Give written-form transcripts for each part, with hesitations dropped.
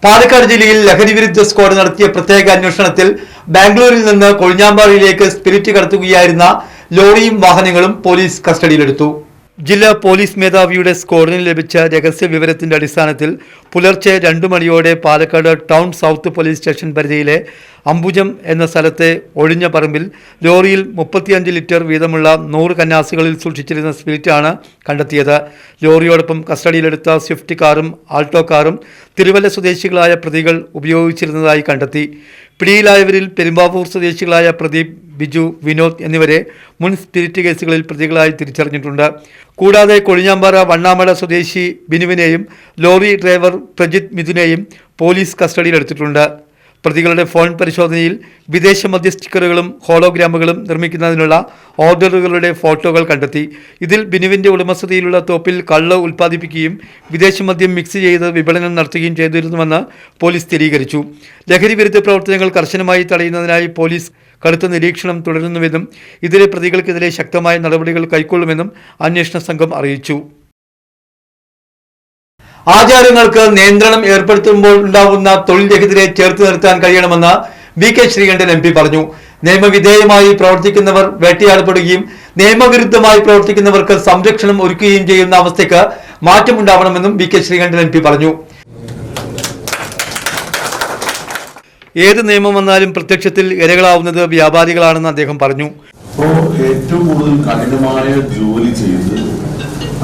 പാലക്കാട് ജില്ലയിൽ ലഹരി വിരുദ്ധ സ്ക്വാഡ് നടത്തിയ പ്രത്യേക അന്വേഷണത്തിൽ ബാംഗ്ലൂരിൽ നിന്ന് കൊഴിഞ്ഞാമ്പാറയിലേക്ക് സ്പിരിറ്റ് കടത്തുകയായിരുന്ന ലോറിയും വാഹനങ്ങളും പോലീസ് കസ്റ്റഡിയിലെടുത്തു. ജില്ലാ പോലീസ് മേധാവിയുടെ സ്ക്വാഡിന് ലഭിച്ച രഹസ്യ വിവരത്തിന്റെ അടിസ്ഥാനത്തിൽ പുലർച്ചെ 2 മണിയോടെ Palakkad town south police station പരിധിയിലെ അംബുജം എന്ന സ്ഥലത്തെ ഒഴിഞ്ഞ പറമ്പിൽ ലോറിയിൽ 35 ലിറ്റർ വീതമുള്ള 100 കന്നാസുകളിൽ സൂക്ഷിച്ചിരുന്ന സ്പിരിറ്റാണ് കണ്ടെത്തിയത്. ലോറിയോടൊപ്പം കസ്റ്റഡിയിലെടുത്ത സ്വിഫ്റ്റ് കാറും ആൾട്ടോ കാറും തിരുവല്ല സ്വദേശികളായ പ്രതികൾ ഉപയോഗിച്ചിരുന്നതായി കണ്ടെത്തി. പിടിയിലായവരിൽ പെരുമ്പാവൂർ സ്വദേശികളായ പ്രദീപ്, ബിജു, വിനോദ് എന്നിവരെ മുൻ സ്പിരിറ്റ് കേസുകളിൽ പ്രതികളായി തിരിച്ചറിഞ്ഞിട്ടുണ്ട്. കൂടാതെ കൊഴിഞ്ഞാമ്പാറ വണ്ണാമട സ്വദേശി ബിനുവിനെയും ലോറി ഡ്രൈവർ പ്രജിത് മിഥുനെയും പോലീസ് കസ്റ്റഡിയിലെടുത്തിട്ടുണ്ട്. പ്രതികളുടെ ഫോൺ പരിശോധനയിൽ വിദേശ മദ്യ സ്റ്റിക്കറുകളും ഹോളോഗ്രാമുകളും നിർമ്മിക്കുന്നതിനുള്ള ഓർഡറുകളുടെ ഫോട്ടോകൾ കണ്ടെത്തി. ഇതിൽ ബിനുവിൻ്റെ ഉടമസ്ഥതയിലുള്ള തോപ്പിൽ കള്ള് ഉൽപ്പാദിപ്പിക്കുകയും വിദേശ മദ്യം മിക്സ് ചെയ്ത് വിപണനം നടത്തുകയും ചെയ്തിരുന്നുവെന്ന് പോലീസ് സ്ഥിരീകരിച്ചു. ലഹരി വിരുദ്ധ പ്രവർത്തനങ്ങൾ കർശനമായി തടയുന്നതിനായി പോലീസ് കടുത്ത നിരീക്ഷണം തുടരുന്നുവെന്നും ഇതിലെ പ്രതികൾക്കെതിരെ ശക്തമായ നടപടികൾ കൈക്കൊള്ളുമെന്നും അന്വേഷണ സംഘം അറിയിച്ചു. ആചാരങ്ങൾക്ക് നിയന്ത്രണം ഏർപ്പെടുത്തുമ്പോൾ ഉണ്ടാകുന്ന തൊഴിൽ രഹിതരെ ചേർത്ത് നിർത്താൻ കഴിയണമെന്ന് വി.കെ. ശ്രീകണ്ഠൻ എം.പി. പറഞ്ഞു. നിയമവിധേയമായി പ്രവർത്തിക്കുന്നവർ വേട്ടയാടപ്പെടുകയും നിയമവിരുദ്ധമായി പ്രവർത്തിക്കുന്നവർക്ക് സംരക്ഷണം ഒരുക്കുകയും ചെയ്യുന്ന അവസ്ഥയ്ക്ക് മാറ്റമുണ്ടാവണമെന്നും വി.കെ. ശ്രീകണ്ഠൻ എം.പി. പറഞ്ഞു. ഏത് നിയമം വന്നാലും പ്രത്യക്ഷത്തിൽ ഇരകളാവുന്നത് വ്യാപാരികളാണെന്ന് അദ്ദേഹം പറഞ്ഞു. ഏറ്റവും കൂടുതൽ കഠിനമായ ജോലി ചെയ്ത്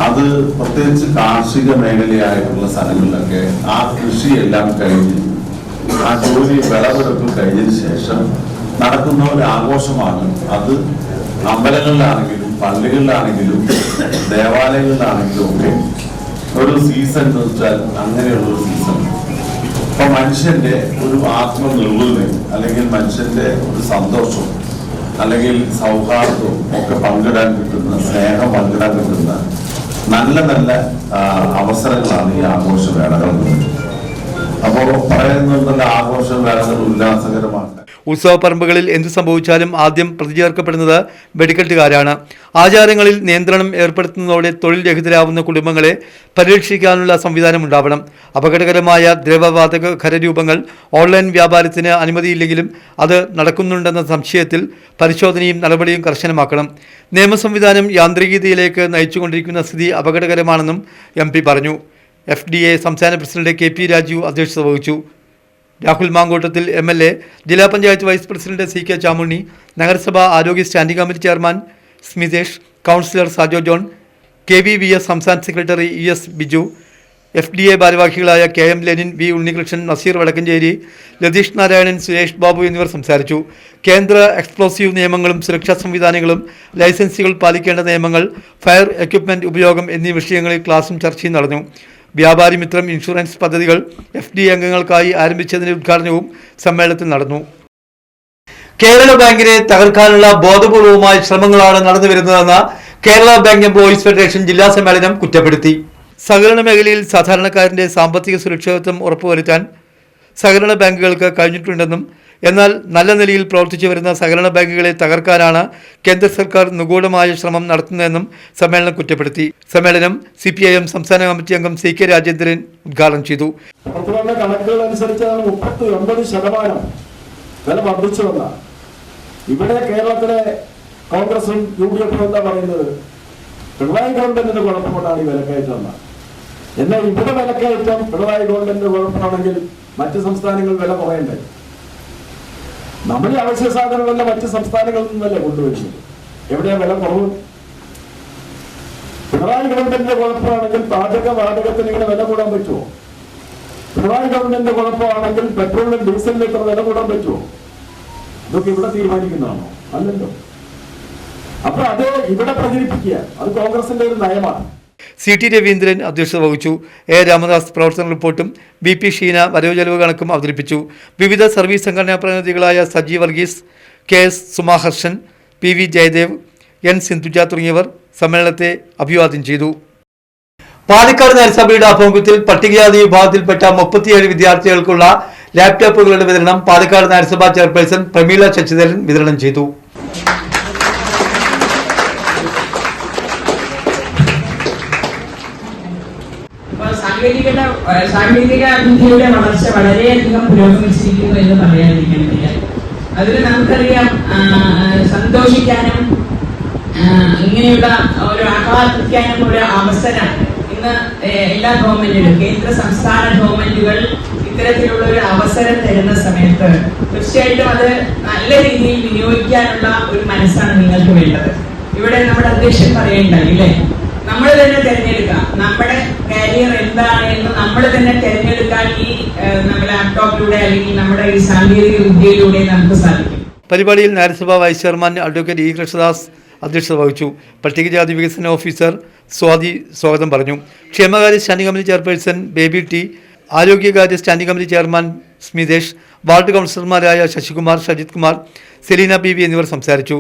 അത് പ്രത്യേകിച്ച് കാർഷിക മേഖലയായിട്ടുള്ള സ്ഥലങ്ങളിലൊക്കെ ആ കൃഷിയെല്ലാം കഴിഞ്ഞ് ആ ജോലി വിളവെടുപ്പ് കഴിഞ്ഞതിന് ശേഷം നടക്കുന്ന ഒരു ആഘോഷമാണ്. അത് അമ്പലങ്ങളിലാണെങ്കിലും പള്ളികളിലാണെങ്കിലും ദേവാലയങ്ങളിലാണെങ്കിലും ഒക്കെ ഒരു സീസൺ എന്ന് വെച്ചാൽ അങ്ങനെയുള്ള ഒരു സീസൺ. അപ്പൊ മനുഷ്യന്റെ ഒരു ആത്മനിർവൃതിയും അല്ലെങ്കിൽ മനുഷ്യന്റെ ഒരു സന്തോഷവും അല്ലെങ്കിൽ സൗഹാർദ്ദവും ഒക്കെ പങ്കിടാൻ കിട്ടുന്ന, സ്നേഹം പങ്കിടാൻ കിട്ടുന്ന നല്ല നല്ല അവസരങ്ങളാണ് ഈ ആഘോഷവേളകൾ. അപ്പോൾ പറയുന്നുണ്ടല്ലോ, ആഘോഷവേളകൾ ഉല്ലാസകരമാണ്. ഉത്സവപ്പറമ്പുകളിൽ എന്തു സംഭവിച്ചാലും ആദ്യം പ്രതിചേർക്കപ്പെടുന്നത് വെടിക്കെട്ടുകാരാണ്. ആചാരങ്ങളിൽ നിയന്ത്രണം ഏർപ്പെടുത്തുന്നതോടെ തൊഴിൽ രഹിതരാവുന്ന കുടുംബങ്ങളെ പരിരക്ഷിക്കാനുള്ള സംവിധാനം ഉണ്ടാവണം. അപകടകരമായ ദ്രവവാതക ഖരരൂപങ്ങൾ ഓൺലൈൻ വ്യാപാരത്തിന് അനുമതിയില്ലെങ്കിലും അത് നടക്കുന്നുണ്ടെന്ന സംശയത്തിൽ പരിശോധനയും നടപടിയും കർശനമാക്കണം. നിയമ സംവിധാനം യാന്ത്രികതയിലേക്ക് നയിച്ചുകൊണ്ടിരിക്കുന്ന സ്ഥിതി അപകടകരമാണെന്നും എം.പി. പറഞ്ഞു. FDA സംസ്ഥാന പ്രസിഡന്റ് കെ പി രാജു അധ്യക്ഷത വഹിച്ചു. രാഹുൽ മാങ്കോട്ടത്തിൽ MLA, ജില്ലാ panchayat vice president CK Chamunni, നഗരസഭ ആരോഗ്യ standing committee chairman Smithesh, councillor Sajo John, KVVS സംസ്ഥാന സെക്രട്ടറി ES ബിജു, FDA ഭാരവാഹികളായ KM Lenin, V Unnikrishnan, Naseer Vadakkanchery, Latheesh Narayanan, Suresh Babu എന്നിവർ സംസാരിച്ചു. കേന്ദ്ര എക്സ്പ്ലോസീവ് നിയമങ്ങളും സുരക്ഷാ സംവിധാനങ്ങളും, ലൈസൻസുകൾ പാലിക്കേണ്ട നിയമങ്ങൾ, ഫയർ എക്യുപ്മെന്റ് ഉപയോഗം എന്നീ വിഷയങ്ങളിൽ ക്ലാസും ചർച്ചയും നടന്നു. വ്യാപാരി മിത്രം ഇൻഷുറൻസ് പദ്ധതികൾ FDA അംഗങ്ങൾക്കായി ആരംഭിച്ചതിന്റെ ഉദ്ഘാടനവും സമ്മേളനത്തിൽ നടന്നു. കേരള ബാങ്കിനെ തകർക്കാനുള്ള ബോധപൂർവമായ ശ്രമങ്ങളാണ് നടന്നുവരുന്നതെന്ന് കേരള ബാങ്ക് എംപ്ലോയീസ് ഫെഡറേഷൻ ജില്ലാ സമ്മേളനം കുറ്റപ്പെടുത്തി. സഹകരണ മേഖലയിൽ സാധാരണക്കാരന്റെ സാമ്പത്തിക സുരക്ഷിതത്വം ഉറപ്പുവരുത്താൻ സഹകരണ ബാങ്കുകൾക്ക് കഴിഞ്ഞിട്ടുണ്ടെന്നും എന്നാൽ നല്ല നിലയിൽ പ്രവർത്തിച്ചു വരുന്ന സഹകരണ ബാങ്കുകളെ തകർക്കാനാണ് കേന്ദ്ര സർക്കാർ നിഗൂഢമായ ശ്രമം നടത്തുന്നതെന്നും സമ്മേളനം കുറ്റപ്പെടുത്തി. സമ്മേളനം CPIM സംസ്ഥാന കമ്മിറ്റി അംഗം CK രാജേന്ദ്രൻ ഉദ്ഘാടനം ചെയ്തു. കണക്കുകൾ അനുസരിച്ചാണ് 39% വില വർദ്ധിച്ചുവെന്ന ഇവിടെ കേരളത്തിലെ കോൺഗ്രസും UDF എന്താ പറയുന്നത്, പിണറായി ഗവൺമെന്റിന്റെ കുഴപ്പമുണ്ടാണ് ഈ വിലക്കയറ്റം. എന്നാൽ ഇവിടെ വിലക്കയറ്റം പിണറായി ഗവൺമെന്റിന്റെ കുഴപ്പമാണെങ്കിൽ മറ്റ് സംസ്ഥാനങ്ങൾ വില കുറയണ്ടേ? നമ്മുടെ അവശ്യ സാധനങ്ങളെല്ലാം മറ്റ് സംസ്ഥാനങ്ങളിൽ നിന്നല്ലേ കൊണ്ടുവരുന്നത്. എവിടെയാ വില കുറവ്? പിണറായി ഗവൺമെന്റിന്റെ കുഴപ്പമാണെങ്കിൽ വാതകത്തിന് ഇങ്ങനെ വില കൂടാൻ പറ്റുമോ? പിണറായി ഗവൺമെന്റിന്റെ കുഴപ്പമാണെങ്കിൽ പെട്രോളിനും ഡീസലിനും ഇത്ര വില കൂടാൻ പറ്റുമോ? ഇതൊക്കെ ഇവിടെ തീരുമാനിക്കുന്നതാണോ? അല്ലല്ലോ. അപ്പൊ അത് ഇവിടെ പ്രചരിപ്പിക്കുക, അത് കോൺഗ്രസിന്റെ ഒരു നയമാണ്. CT രവീന്ദ്രൻ അധ്യക്ഷത വഹിച്ചു. A രാമദാസ് പ്രവർത്തന റിപ്പോർട്ടും BP ഷീന വരവ് ചെലവ് കണക്കും അവതരിപ്പിച്ചു. വിവിധ സർവീസ് സംഘടനാ പ്രതിനിധികളായ Saji Varghese, KS സുമാഹർഷൻ, PV Jayadev, N Sindhuja തുടങ്ങിയവർ സമ്മേളനത്തെ അഭിവാദ്യം ചെയ്തു. പാലക്കാട് നഗരസഭയുടെ ആഭിമുഖ്യത്തിൽ പട്ടികജാതി വിഭാഗത്തിൽപ്പെട്ട 37 വിദ്യാർത്ഥികൾക്കുള്ള ലാപ്ടോപ്പുകളുടെ വിതരണം പാലക്കാട് നഗരസഭാ ചെയർപേഴ്സൺ പ്രമീള ശശിധരൻ വിതരണം ചെയ്തു. Sanitize സാങ്കേതിക വിദ്യയുടെ വളർച്ച വളരെയധികം പുരോഗമിച്ചിരിക്കുന്നു എന്ന് പറയാതിരിക്കുന്നില്ല. അതിൽ നമുക്കറിയാം, സന്തോഷിക്കാനും ഇങ്ങനെയുള്ള ഒരു ആഹ്ലാദിക്കാനും ഒരു അവസരം ഇന്ന് എല്ലാ ഗവൺമെന്റുകളും, കേന്ദ്ര സംസ്ഥാന ഗവൺമെന്റുകൾ ഇത്തരത്തിലുള്ള ഒരു അവസരം തരുന്ന സമയത്ത് തീർച്ചയായിട്ടും അത് നല്ല രീതിയിൽ വിനിയോഗിക്കാനുള്ള ഒരു മനസ്സാണ് നിങ്ങൾക്ക് വേണ്ടത്. ഇവിടെ നമ്മുടെ അധ്യക്ഷൻ പറയുണ്ടായി അല്ലേ, നമ്മൾ തന്നെ തിരഞ്ഞെടുക്കാം, നമ്മുടെ കരിയർ എന്താണ് എന്ന് നമ്മൾ തന്നെ തിരഞ്ഞെടുക്കാൻ ഈ നമ്മുടെ ലാപ്ടോപ്പിലൂടെ അല്ലെങ്കിൽ നമ്മുടെ ഈ സാങ്കേതിക വിദ്യയിലൂടെ നമുക്ക് സാധിക്കും. പരിപാടിയിൽ നഗരസഭാ vice chairman advocate E Krishnadas അധ്യക്ഷത വഹിച്ചു. പട്ടികജാതി വികസന ഓഫീസർ സ്വാതി സ്വാഗതം പറഞ്ഞു. ക്ഷേമകാര്യ standing committee chairperson Baby T, ആരോഗ്യകാര്യ standing committee chairman Smithesh, ward കൗൺസിലർമാരായ ശശികുമാർ, ഷജിത് കുമാർ, സെലീന ബി വി എന്നിവർ സംസാരിച്ചു.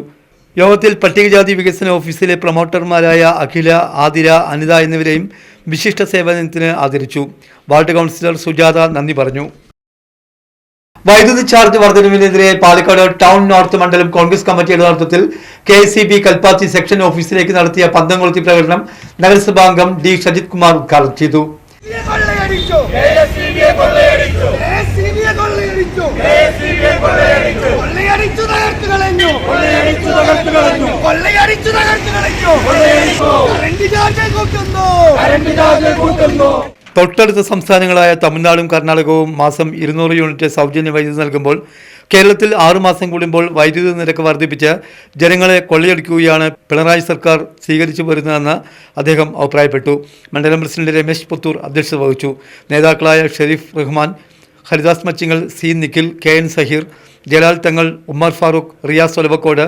യോഗത്തിൽ പട്ടികജാതി വികസന ഓഫീസിലെ പ്രൊമോട്ടർമാരായ അഖില, ആതിര, അനിത എന്നിവരെയും വിശിഷ്ട സേവനത്തിന് ആദരിച്ചു. വാർഡ് കൗൺസിലർ സുജാത നന്ദി പറഞ്ഞു. വൈദ്യുതി ചാർജ് വർധനവിനെതിരെ പാലക്കാട് ടൗൺ നോർത്ത് മണ്ഡലം കോൺഗ്രസ് കമ്മിറ്റിയുടെ നേതൃത്വത്തിൽ KCB കൽപ്പാത്തി സെക്ഷൻ ഓഫീസിലേക്ക് നടത്തിയ പന്തംകൊളുത്തി പ്രകടനം നഗരസഭാംഗം ഡി ഷജിത് കുമാർ ഉദ്ഘാടനം ചെയ്തു. തൊട്ടടുത്ത സംസ്ഥാനങ്ങളായ തമിഴ്നാടും കർണാടകവും മാസം 200 യൂണിറ്റ് സൗജന്യ വൈദ്യുതി നൽകുമ്പോൾ കേരളത്തിൽ 6 മാസം കൂടുമ്പോൾ വൈദ്യുതി നിരക്ക് വർദ്ധിപ്പിച്ച് ജനങ്ങളെ കൊള്ളയടിക്കുകയാണ് പിണറായി സർക്കാർ സ്വീകരിച്ചു വരുന്നതെന്ന് അദ്ദേഹം അഭിപ്രായപ്പെട്ടു. മണ്ഡലം പ്രസിഡന്റ് രമേശ് പുത്തൂർ അധ്യക്ഷത വഹിച്ചു. നേതാക്കളായ Shareef Rahman, Haridas Machingal, C Nikhil, KN Saheer, Jalal Thangal, Ummer Farooq, Riyas Olavakkode,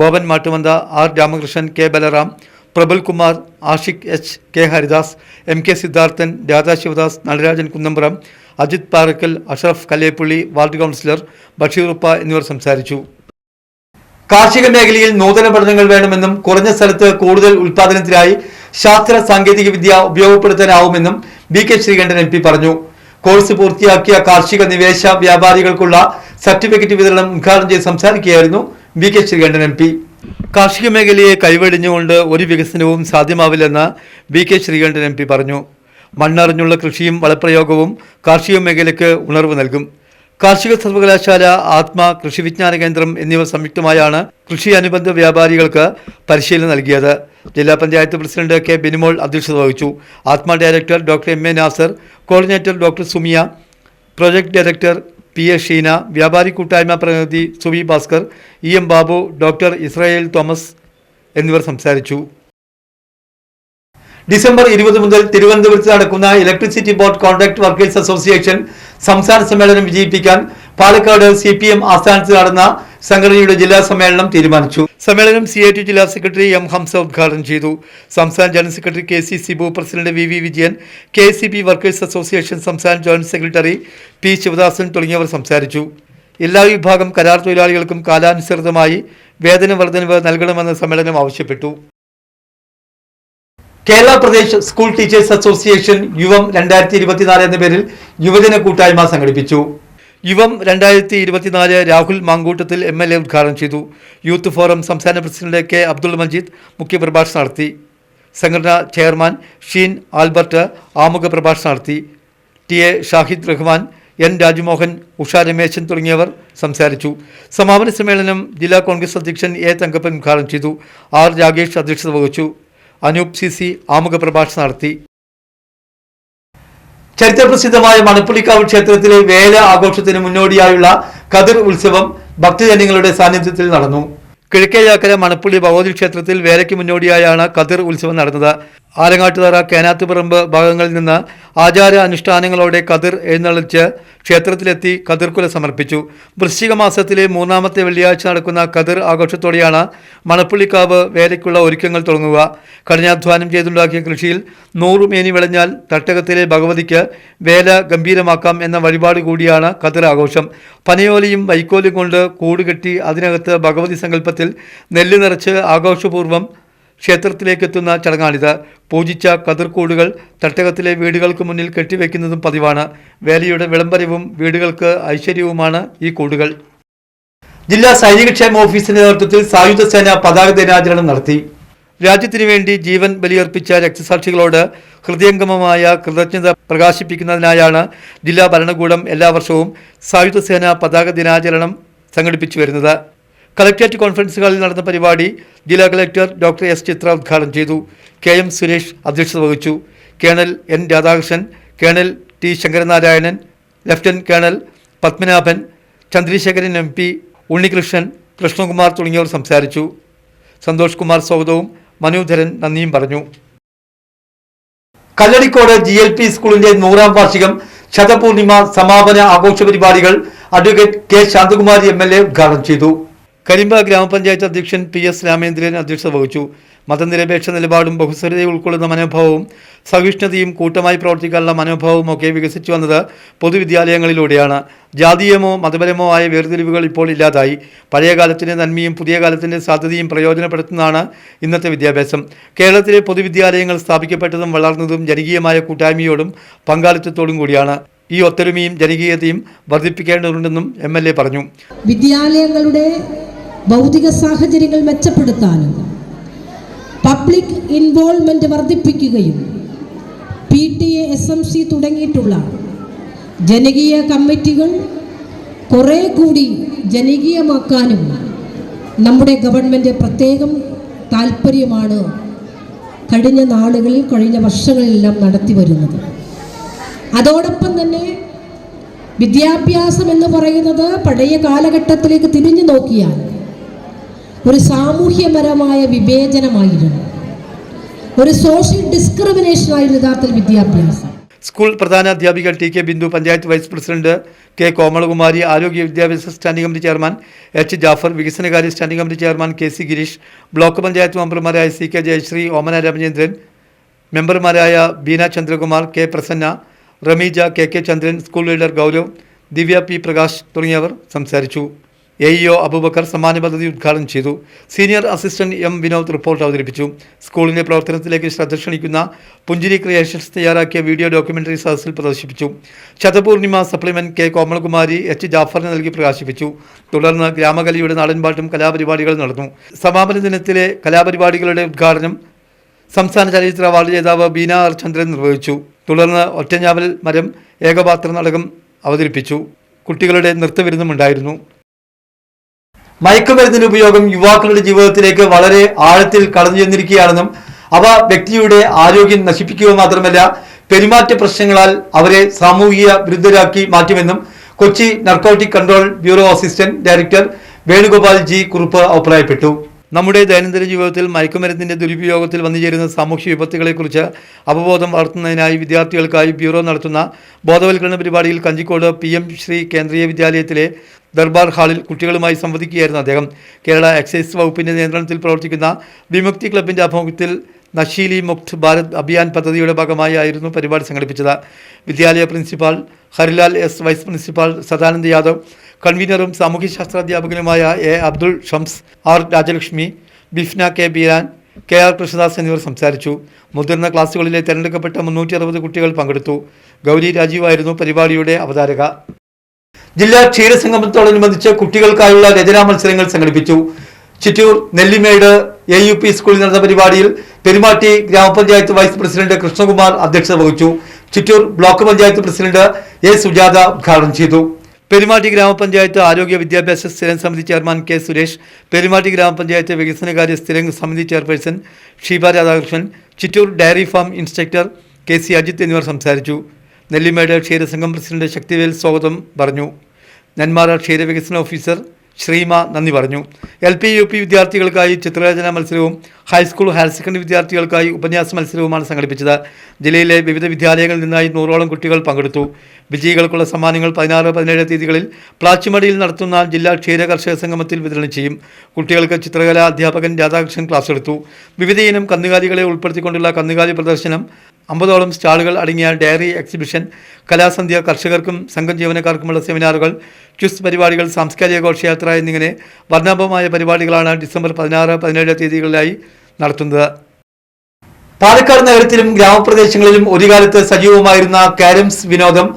Boban Mattumantha, R Ramakrishnan, K Balaram, Prabal Kumar, Ashiq H, K Haridas, MK Siddharthan, Radha Sivadas, Natarajan Kunnampuram, Ajith Parakkal, Ashraf Kallepully, ward councillor Basheer ഉപ്പ എന്നിവർ സംസാരിച്ചു. കാർഷിക മേഖലയിൽ നൂതന പഠനങ്ങൾ വേണമെന്നും കുറഞ്ഞ സ്ഥലത്ത് കൂടുതൽ ഉൽപാദനത്തിനായി ശാസ്ത്ര സാങ്കേതിക വിദ്യ ഉപയോഗപ്പെടുത്താനാവുമെന്നും BK ശ്രീകണ്ഠൻ MP പറഞ്ഞു. കോഴ്സ് പൂർത്തിയാക്കിയ കാർഷിക നിവേശ വ്യാപാരികൾക്കുള്ള സർട്ടിഫിക്കറ്റ് വിതരണം ഉദ്ഘാടനം ചെയ്ത് സംസാരിക്കുകയായിരുന്നു BK ശ്രീകണ്ഠൻ MP. കാർഷിക മേഖലയെ കൈവെടിഞ്ഞുകൊണ്ട് ഒരു വികസനവും സാധ്യമാവില്ലെന്ന് BK ശ്രീകണ്ഠൻ MP പറഞ്ഞു. മണ്ണറിഞ്ഞുള്ള കൃഷിയും വളപ്രയോഗവും കാർഷിക മേഖലയ്ക്ക് ഉണർവ് നൽകും. കാർഷിക സർവകലാശാല, ആത്മ കൃഷി വിജ്ഞാന കേന്ദ്രം എന്നിവ സംയുക്തമായാണ് കൃഷി അനുബന്ധ വ്യാപാരികൾക്ക് പരിശീലനം നൽകിയത്. ജില്ലാ പഞ്ചായത്ത് പ്രസിഡന്റ് K ബിനിമോൾ അധ്യക്ഷത വഹിച്ചു. Atma director doctor MA Nasar, coordinator doctor Sumiya, project director PA Sheena, വ്യാപാരി കൂട്ടായ്മ പ്രതിനിധി Suvi Bhaskar, EM Babu, doctor Israel Thomas എന്നിവർ സംസാരിച്ചു. ഡിസംബർ 20 മുതൽ തിരുവനന്തപുരത്ത് നടക്കുന്ന electricity board contract workers association സംസ്ഥാന സമ്മേളനം വിജയിപ്പിക്കാൻ പാലക്കാട് CPM ആസ്ഥാനത്ത് നടന്ന സംഘടനയുടെ ജില്ലാ സമ്മേളനം തീരുമാനിച്ചു. സമ്മേളനം CIT ജില്ലാ സെക്രട്ടറി M ഹംസ ഉദ്ഘാടനം ചെയ്തു. സംസ്ഥാന general secretary KC Sibu, president VV Vijayan, KCB workers association സംസ്ഥാന ജോയിന്റ് സെക്രട്ടറി P ശിവദാസൻ തുടങ്ങിയവർ സംസാരിച്ചു. എല്ലാ വിഭാഗം കരാർ തൊഴിലാളികൾക്കും കാലാനുസൃതമായി വേതന വർധനവ് നൽകണമെന്ന് സമ്മേളനം ആവശ്യപ്പെട്ടു. Kerala Pradesh school teachers association Yuvam 2024 എന്ന പേരിൽ യുവജന കൂട്ടായ്മ സംഘടിപ്പിച്ചു. യുവം 2024 രാഹുൽ മാങ്കൂട്ടത്തിൽ MLA ഉദ്ഘാടനം ചെയ്തു. യൂത്ത് ഫോറം സംസ്ഥാന പ്രസിഡന്റ് K അബ്ദുൾ മജീദ് മുഖ്യപ്രഭാഷണം നടത്തി. സംഘടനാ ചെയർമാൻ ഷീൻ ആൽബർട്ട് ആമുഖ പ്രഭാഷണം നടത്തി. TA ഷാഹിദ് റഹ്മാൻ, N രാജ്മോഹൻ, ഉഷ രമേശൻ തുടങ്ങിയവർ സംസാരിച്ചു. സമാപന സമ്മേളനം ജില്ലാ കോൺഗ്രസ് അധ്യക്ഷൻ A തങ്കപ്പൻ ഉദ്ഘാടനം ചെയ്തു. R രാഗേഷ് അധ്യക്ഷത വഹിച്ചു. അനൂപ് CC ആമുഖ പ്രഭാഷണം നടത്തി. ചരിത്രപ്രസിദ്ധമായ മണപ്പുള്ളിക്കാവ് ക്ഷേത്രത്തിലെ വേല ആഘോഷത്തിന് മുന്നോടിയായുള്ള കതിർ ഉത്സവം ഭക്തജനങ്ങളുടെ സാന്നിധ്യത്തിൽ നടന്നു. കിഴക്കേയാക്കര മണപ്പുള്ളി ഭഗവതി ക്ഷേത്രത്തിൽ വേലയ്ക്ക് മുന്നോടിയായാണ് കതിർ ഉത്സവം നടന്നത്. ആലങ്ങാട്ടുതറ, കേനാത്തുപറമ്പ് ഭാഗങ്ങളിൽ നിന്ന് ആചാര അനുഷ്ഠാനങ്ങളോടെ കതിർ എഴുന്നള്ളിച്ച് ക്ഷേത്രത്തിലെത്തി കതിർക്കുല സമർപ്പിച്ചു. വൃശ്ചിക മാസത്തിലെ 3ാമത്തെ വെള്ളിയാഴ്ച നടക്കുന്ന കതിർ ആഘോഷത്തോടെയാണ് മണപ്പുള്ളിക്കാവ് വേലയ്ക്കുള്ള ഒരുക്കങ്ങൾ തുടങ്ങുക. കഠിനാധ്വാനം ചെയ്തുണ്ടാക്കിയ കൃഷിയിൽ 100 മേനി വിളഞ്ഞാൽ തട്ടകത്തിലെ ഭഗവതിക്ക് വേല ഗംഭീരമാക്കാം എന്ന വഴിപാട് കൂടിയാണ് കതിർ ആഘോഷം. പനയോലിയും വൈക്കോലും കൊണ്ട് കൂടുകെട്ടി അതിനകത്ത് ഭഗവതി സങ്കല്പത്തിൽ നെല്ല് നിറച്ച് ആഘോഷപൂർവ്വം ക്ഷേത്രത്തിലേക്കെത്തുന്ന ചടങ്ങാണിത്. പൂജിച്ച കതിർക്കൂടുകൾ തട്ടകത്തിലെ വീടുകൾക്ക് മുന്നിൽ കെട്ടിവെക്കുന്നതും പതിവാണ്. വേലയുടെ വിളംബരവും വീടുകൾക്ക് ഐശ്വര്യവുമാണ് ഈ കൂടുകൾ. ജില്ലാ സൈനികക്ഷേമ ഓഫീസിന്റെ നേതൃത്വത്തിൽ സായുധ സേന പതാക ദിനാചരണം നടത്തി. രാജ്യത്തിനു വേണ്ടി ജീവൻ ബലിയർപ്പിച്ച രക്തസാക്ഷികളോട് ഹൃദയംഗമമായ കൃതജ്ഞത പ്രകാശിപ്പിക്കുന്നതിനായാണ് ജില്ലാ ഭരണകൂടം എല്ലാ വർഷവും സായുധ സേന പതാക ദിനാചരണം സംഘടിപ്പിച്ചു വരുന്നത്. കളക്ടറേറ്റ് കോൺഫറൻസ് ഹാളിൽ നടന്ന പരിപാടി ജില്ലാ കളക്ടർ ഡോക്ടർ എസ് ചിത്ര ഉദ്ഘാടനം ചെയ്തു. KM സുരേഷ് അധ്യക്ഷത വഹിച്ചു. Colonel N Radhakrishnan, colonel T Sankaranarayanan, lieutenant colonel Padmanabhan, Chandrasekharan MP, Unnikrishnan, Krishnakumar തുടങ്ങിയവർ സംസാരിച്ചു. സന്തോഷ് കുമാർ സ്വാഗതവും മനോധരൻ നന്ദിയും പറഞ്ഞു. കല്ലടിക്കോട് GLP സ്കൂളിന്റെ 100ാം വാർഷികം ശതപൂർണിമ സമാപന ആഘോഷ പരിപാടികൾ അഡ്വക്കേറ്റ് K ശാന്തകുമാരി MLA ഉദ്ഘാടനം ചെയ്തു. കരിമ്പ ഗ്രാമപഞ്ചായത്ത് അധ്യക്ഷൻ PS രാമേന്ദ്രൻ അധ്യക്ഷത വഹിച്ചു. മതനിരപേക്ഷ നിലപാടും ബഹുസ്വരതയെ ഉൾക്കൊള്ളുന്ന മനോഭാവവും സഹിഷ്ണുതയും കൂട്ടമായി പ്രവർത്തിക്കാനുള്ള മനോഭാവവും ഒക്കെ വികസിച്ചു വന്നത് പൊതുവിദ്യാലയങ്ങളിലൂടെയാണ്. ജാതീയമോ മതപരമോ ആയ വേർതിരിവുകൾ ഇപ്പോൾ ഇല്ലാതായി. പഴയ കാലത്തിൻ്റെ നന്മയും പുതിയ കാലത്തിൻ്റെ സാധ്യതയും പ്രയോജനപ്പെടുത്തുന്നതാണ് ഇന്നത്തെ വിദ്യാഭ്യാസം. കേരളത്തിലെ പൊതുവിദ്യാലയങ്ങൾ സ്ഥാപിക്കപ്പെട്ടതും വളർന്നതും ജനകീയമായ കൂട്ടായ്മയോടും പങ്കാളിത്തത്തോടും കൂടിയാണ്. ഈ ഒത്തൊരുമയും ജനകീയതയും വർദ്ധിപ്പിക്കേണ്ടതുണ്ടെന്നും MLA പറഞ്ഞു. വിദ്യാലയങ്ങളുടെ ഭൗതിക സാഹചര്യങ്ങൾ മെച്ചപ്പെടുത്താനും പബ്ലിക് ഇൻവോൾവ്മെന്റ് വർദ്ധിപ്പിക്കുകയും PTA SMC തുടങ്ങിയിട്ടുള്ള ജനകീയ കമ്മിറ്റികൾ കുറെ കൂടി ജനകീയമാക്കാനും നമ്മുടെ ഗവൺമെൻറ് പ്രത്യേകം താല്പര്യമാണ് കഴിഞ്ഞ നാളുകളിൽ കഴിഞ്ഞ വർഷങ്ങളിലെല്ലാം നടത്തി വരുന്നത്. അതോടൊപ്പം തന്നെ വിദ്യാഭ്യാസം എന്ന് പറയുന്നത് പഴയ കാലഘട്ടത്തിലേക്ക് തിരിഞ്ഞു നോക്കിയാൽ ഒരു സാമൂഹ്യപരമായ വിവേചനമായിരുന്നു, ഒരു സോഷ്യൽ ഡിസ്ക്രിമിനേഷൻ ആയിരുന്നു യഥാർത്ഥത്തിൽ വിദ്യാഭ്യാസം. സ്കൂൾ പ്രധാന അധ്യാപിക TK Bindu, panchayat vice president K Komalakumari, ആരോഗ്യ വിദ്യാഭ്യാസ standing committee chairman H Jafar, വികസനകാര്യ standing committee chairman KC Girish, block panchayat മെമ്പർമാരായ CK ജയശ്രീ, ഓമന രാമചന്ദ്രൻ, മെമ്പർമാരായ Beena Chandrakumar, K Prasanna, Rameeja, KK Chandran, school leader Gaurav, Divya P Prakash തുടങ്ങിയവർ സംസാരിച്ചു. AEO അബൂബക്കർ സമ്മാന പദ്ധതി ഉദ്ഘാടനം ചെയ്തു. Senior assistant M Vinod report അവതരിപ്പിച്ചു. സ്കൂളിന്റെ പ്രവർത്തനത്തിലേക്ക് ശ്രദ്ധ ക്ഷണിക്കുന്ന പുഞ്ചിരി ക്രിയേഷൻസ് തയ്യാറാക്കിയ വീഡിയോ ഡോക്യുമെന്ററി സദസ്സിൽ പ്രദർശിപ്പിച്ചു. ശതപൂർണിമ സപ്ലിമെന്റ് K കോമളകുമാരി H ജാഫറിന് നൽകി പ്രകാശിപ്പിച്ചു. തുടർന്ന് ഗ്രാമകലയുടെ നാടൻപാട്ടും കലാപരിപാടികൾ നടന്നു. സമാപന ദിനത്തിലെ കലാപരിപാടികളുടെ ഉദ്ഘാടനം സംസ്ഥാന ചലച്ചിത്ര അവാർഡ് ജേതാവ് ബീന R ചന്ദ്രൻ നിർവഹിച്ചു. തുടർന്ന് ഒറ്റഞ്ഞാവൽ മരം ഏകപാത്ര നാടകം അവതരിപ്പിച്ചു. കുട്ടികളുടെ നൃത്തവിരുന്നുമുണ്ടായിരുന്നു. മയക്കുമരുന്നിന്റെ ഉപയോഗം യുവാക്കളുടെ ജീവിതത്തിലേക്ക് വളരെ ആഴത്തിൽ കടന്നു ചെന്നിരിക്കുകയാണെന്നും അവ വ്യക്തിയുടെ ആരോഗ്യം നശിപ്പിക്കുക മാത്രമല്ല പെരുമാറ്റ പ്രശ്നങ്ങളാൽ അവരെ സാമൂഹിക വിരുദ്ധരാക്കി മാറ്റുമെന്നും Kochi narcotic control bureau assistant director Venugopal G Kurup അഭിപ്രായപ്പെട്ടു. നമ്മുടെ ദൈനംദിന ജീവിതത്തിൽ മയക്കുമരുന്നിന്റെ ദുരുപയോഗത്തിൽ വന്നുചേരുന്ന സാമൂഹ്യ വിപത്തുകളെക്കുറിച്ച് അവബോധം വളർത്തുന്നതിനായി വിദ്യാർത്ഥികൾക്കായി ബ്യൂറോ നടത്തുന്ന ബോധവൽക്കരണ പരിപാടിയിൽ കഞ്ചിക്കോട് PM ശ്രീ കേന്ദ്രീയ വിദ്യാലയത്തിലെ ദർബാർ ഹാളിൽ കുട്ടികളുമായി സംവദിക്കുകയായിരുന്നു അദ്ദേഹം. കേരള എക്സൈസ് വകുപ്പിന്റെ നിയന്ത്രണത്തിൽ പ്രവർത്തിക്കുന്ന വിമുക്തി ക്ലബിന്റെ ആഭിമുഖ്യത്തിൽ നശീലി മുക്ത് ഭാരത് അഭിയാൻ പദ്ധതിയുടെ ഭാഗമായായിരുന്നു പരിപാടി സംഘടിപ്പിച്ചത്. വിദ്യാലയ principal Harilal S, vice principal Sadanand Yadav, കൺവീനറും സാമൂഹ്യശാസ്ത്ര അധ്യാപകനുമായ A Abdul Shams, R Rajalakshmi, Bifna K Beeran, KR Krishnadas എന്നിവർ സംസാരിച്ചു. മുതിർന്ന ക്ലാസുകളിലെ തിരഞ്ഞെടുക്കപ്പെട്ട 360 കുട്ടികൾ പങ്കെടുത്തു. ഗൗരി രാജീവായിരുന്നു പരിപാടിയുടെ അവതാരക. ജില്ലാ ക്ഷീരസംഗമത്തോടനുബന്ധിച്ച് കുട്ടികൾക്കായുള്ള രചനാ മത്സരങ്ങൾ സംഘടിപ്പിച്ചു. ചിറ്റൂർ നെല്ലിമേട് AUP സ്കൂളിൽ നടന്ന പരിപാടിയിൽ പെരുമാട്ടി ഗ്രാമപഞ്ചായത്ത് വൈസ് പ്രസിഡന്റ് കൃഷ്ണകുമാർ അധ്യക്ഷത വഹിച്ചു. Chittur block panchayat president A Sujatha ഉദ്ഘാടനം ചെയ്തു. പെരുമാട്ടി ഗ്രാമപഞ്ചായത്ത് ആരോഗ്യ വിദ്യാഭ്യാസ സ്ഥിരം സമിതി ചെയർമാൻ K സുരേഷ്, പെരുമാട്ടി ഗ്രാമപഞ്ചായത്ത് വികസനകാര്യ സ്ഥിരം സമിതി chairperson Sheeba Radhakrishnan, Chittur dairy farm inspector KC Ajith എന്നിവർ സംസാരിച്ചു. നെല്ലിമേട് ക്ഷീരസംഘം പ്രസിഡന്റ് ശക്തിവേൽ സ്വാഗതം പറഞ്ഞു. നെന്മാറ ക്ഷീരവികസന ഓഫീസർ ശ്രീമ നന്ദി പറഞ്ഞു. LP UP വിദ്യാർത്ഥികൾക്കായി ചിത്രരചനാ മത്സരവും ഹൈസ്കൂൾ ഹയർ സെക്കൻഡറി വിദ്യാർത്ഥികൾക്കായി ഉപന്യാസ മത്സരവുമാണ് സംഘടിപ്പിച്ചത്. ജില്ലയിലെ വിവിധ വിദ്യാലയങ്ങളിൽ നിന്നായി 100ഓളം കുട്ടികൾ പങ്കെടുത്തു. വിജയികൾക്കുള്ള സമ്മാനങ്ങൾ 16, 17 തീയതികളിൽ പ്ലാച്ചിമടിയിൽ നടത്തുന്ന ജില്ലാ ക്ഷീര കർഷക സംഗമത്തിൽ വിതരണം ചെയ്യും. കുട്ടികൾക്ക് ചിത്രകലാ അധ്യാപകൻ രാധാകൃഷ്ണൻ ക്ലാസ് എടുത്തു. വിവിധയിനം കന്നുകാലികളെ ഉൾപ്പെടുത്തിക്കൊണ്ടുള്ള കന്നുകാലി പ്രദർശനം, 50ഓളം സ്റ്റാളുകൾ അടങ്ങിയ ഡയറി എക്സിബിഷൻ, കലാസന്ധ്യ, കർഷകർക്കും സംഘം ജീവനക്കാർക്കുമുള്ള സെമിനാറുകൾ, ക്വിസ് പരിപാടികൾ, സാംസ്കാരിക ഘോഷയാത്ര എന്നിങ്ങനെ വർണ്ണാഭമായ പരിപാടികളാണ് ഡിസംബർ 16, 17 തീയതികളിലായി നടത്തുന്നത്. പാലക്കാട് നഗരത്തിലും ഗ്രാമപ്രദേശങ്ങളിലും ഒരു കാലത്ത് സജീവമായിരുന്ന കാരംസ് വിനോദം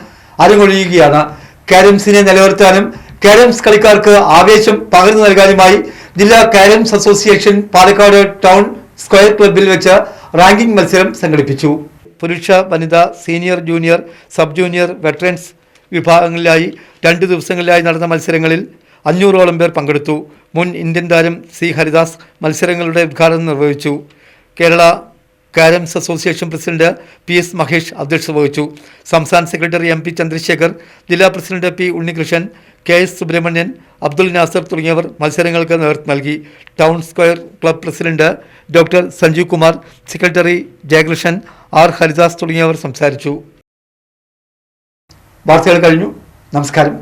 അരങ്ങൊഴിയുകയാണ്. കാരംസിനെ നിലനിർത്താനും കാരംസ് കളിക്കാർക്ക് ആവേശം പകർന്നു നൽകാനുമായി ജില്ലാ carroms association Palakkad town square ക്ലബ്ബിൽ വെച്ച് റാങ്കിംഗ് മത്സരം സംഘടിപ്പിച്ചു. പുരുഷ, വനിതാ, senior, junior, sub junior, veterans വിഭാഗങ്ങളിലായി 2 ദിവസങ്ങളിലായി നടന്ന മത്സരങ്ങളിൽ 500ഓളം പേർ പങ്കെടുത്തു. മുൻ ഇന്ത്യൻ താരം സി ഹരിദാസ് മത്സരങ്ങളുടെ ഉദ്ഘാടനം നിർവഹിച്ചു. Kerala carroms association president PS Mahesh അധ്യക്ഷത വഹിച്ചു. സംസ്ഥാന സെക്രട്ടറി MP ചന്ദ്രശേഖർ, ജില്ലാ president P Unnikrishnan, KS Subramanian, Abdul Nasar തുടങ്ങിയവർ മത്സരങ്ങൾക്ക് നേതൃത്വം നൽകി. Town square club president doctor Sanjeev Kumar, secretary Jayakrishnan, R Haridas തുടങ്ങിയവർ സംസാരിച്ചു. വാർത്തകൾ കഴിഞ്ഞു. നമസ്കാരം.